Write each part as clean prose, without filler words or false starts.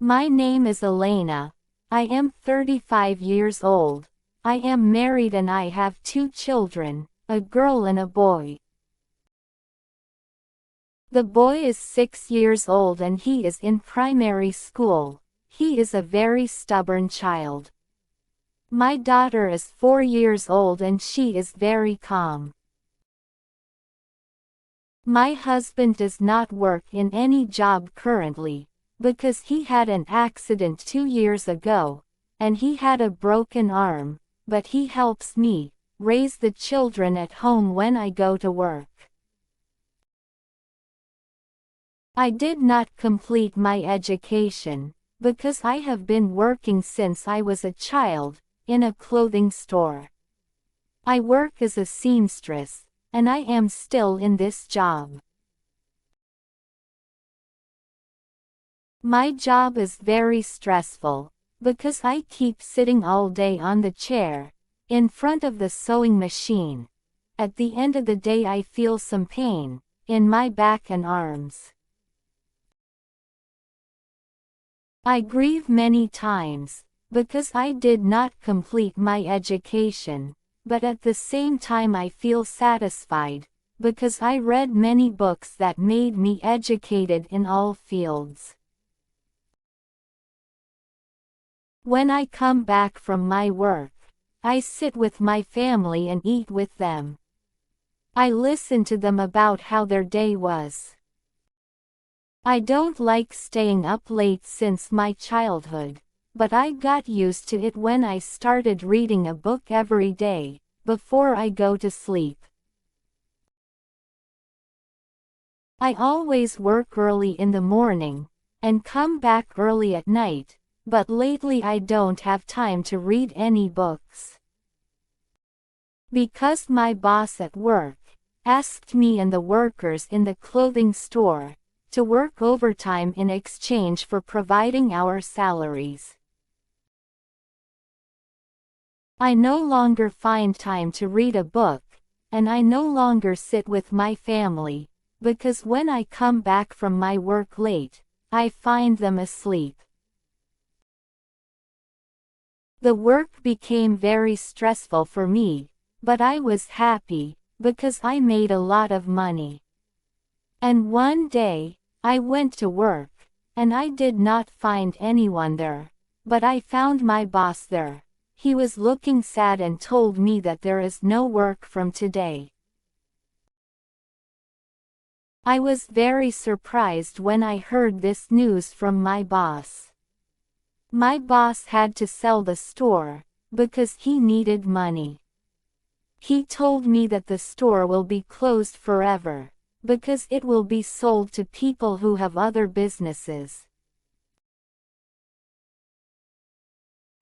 My name is Elena. I am 35 years old. I am married and I have 2 children, a girl and a boy. The boy is 6 years old and he is in primary school. He is a very stubborn child. My daughter is 4 years old and she is very calm. My husband does not work in any job currently, because he had an accident 2 years ago, and he had a broken arm, but he helps me raise the children at home when I go to work. I did not complete my education, because I have been working since I was a child, in a clothing store. I work as a seamstress, and I am still in this job. My job is very stressful, because I keep sitting all day on the chair, in front of the sewing machine. At the end of the day I feel some pain in my back and arms. I grieve many times, because I did not complete my education, but at the same time I feel satisfied, because I read many books that made me educated in all fields. When I come back from my work, I sit with my family and eat with them. I listen to them about how their day was. I don't like staying up late since my childhood, but I got used to it when I started reading a book every day, before I go to sleep. I always work early in the morning, and come back early at night, but lately I don't have time to read any books. Because my boss at work asked me and the workers in the clothing store to work overtime in exchange for providing our salaries. I no longer find time to read a book, and I no longer sit with my family, because when I come back from my work late, I find them asleep. The work became very stressful for me, but I was happy, because I made a lot of money. And one day, I went to work, and I did not find anyone there, but I found my boss there. He was looking sad and told me that there is no work from today. I was very surprised when I heard this news from my boss. My boss had to sell the store, because he needed money. He told me that the store will be closed forever, because it will be sold to people who have other businesses.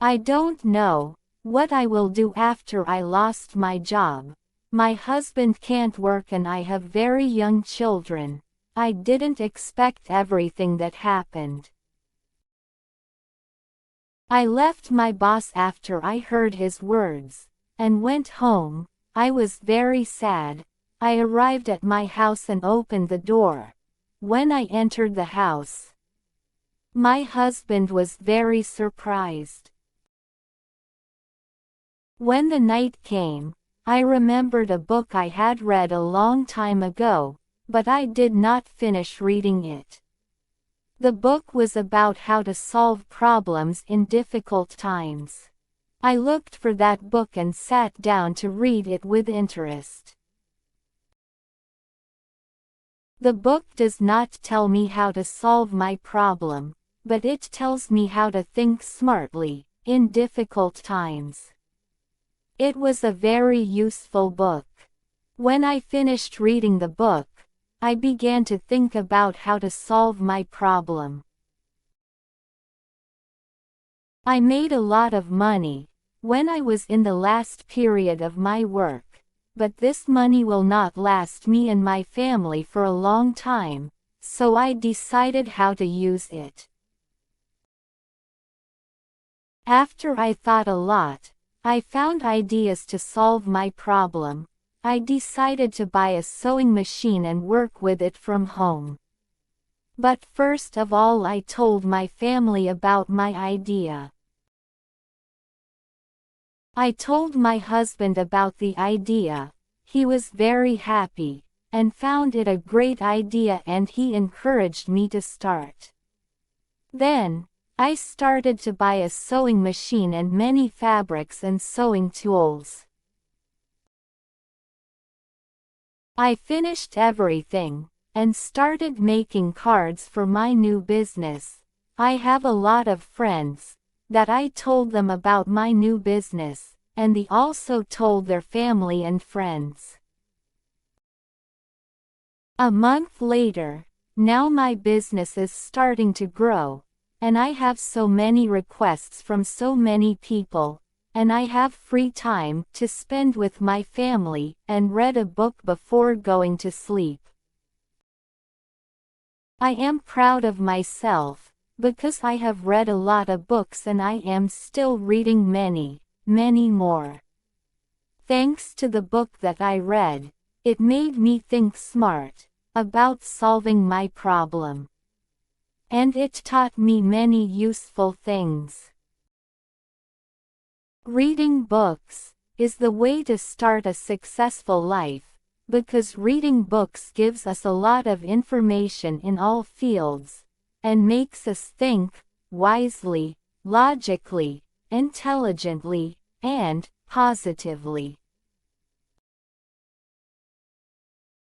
I don't know what I will do after I lost my job. My husband can't work and I have very young children. I didn't expect everything that happened. I left my boss after I heard his words, and went home. I was very sad. I arrived at my house and opened the door. When I entered the house, my husband was very surprised. When the night came, I remembered a book I had read a long time ago, but I did not finish reading it. The book was about how to solve problems in difficult times. I looked for that book and sat down to read it with interest. The book does not tell me how to solve my problem, but it tells me how to think smartly in difficult times. It was a very useful book. When I finished reading the book, I began to think about how to solve my problem. I made a lot of money when I was in the last period of my work. But this money will not last me and my family for a long time, so I decided how to use it. After I thought a lot, I found ideas to solve my problem. I decided to buy a sewing machine and work with it from home. But first of all I told my family about my idea. I told my husband about the idea. He was very happy, and found it a great idea, and he encouraged me to start. Then, I started to buy a sewing machine and many fabrics and sewing tools. I finished everything, and started making cards for my new business. I have a lot of friends, that I told them about my new business, and they also told their family and friends. A month later, now my business is starting to grow, and I have so many requests from so many people, and I have free time to spend with my family and read a book before going to sleep. I am proud of myself, because I have read a lot of books and I am still reading many, many more. Thanks to the book that I read, it made me think smart about solving my problem. And it taught me many useful things. Reading books is the way to start a successful life, because reading books gives us a lot of information in all fields, and makes us think wisely, logically, intelligently, and positively.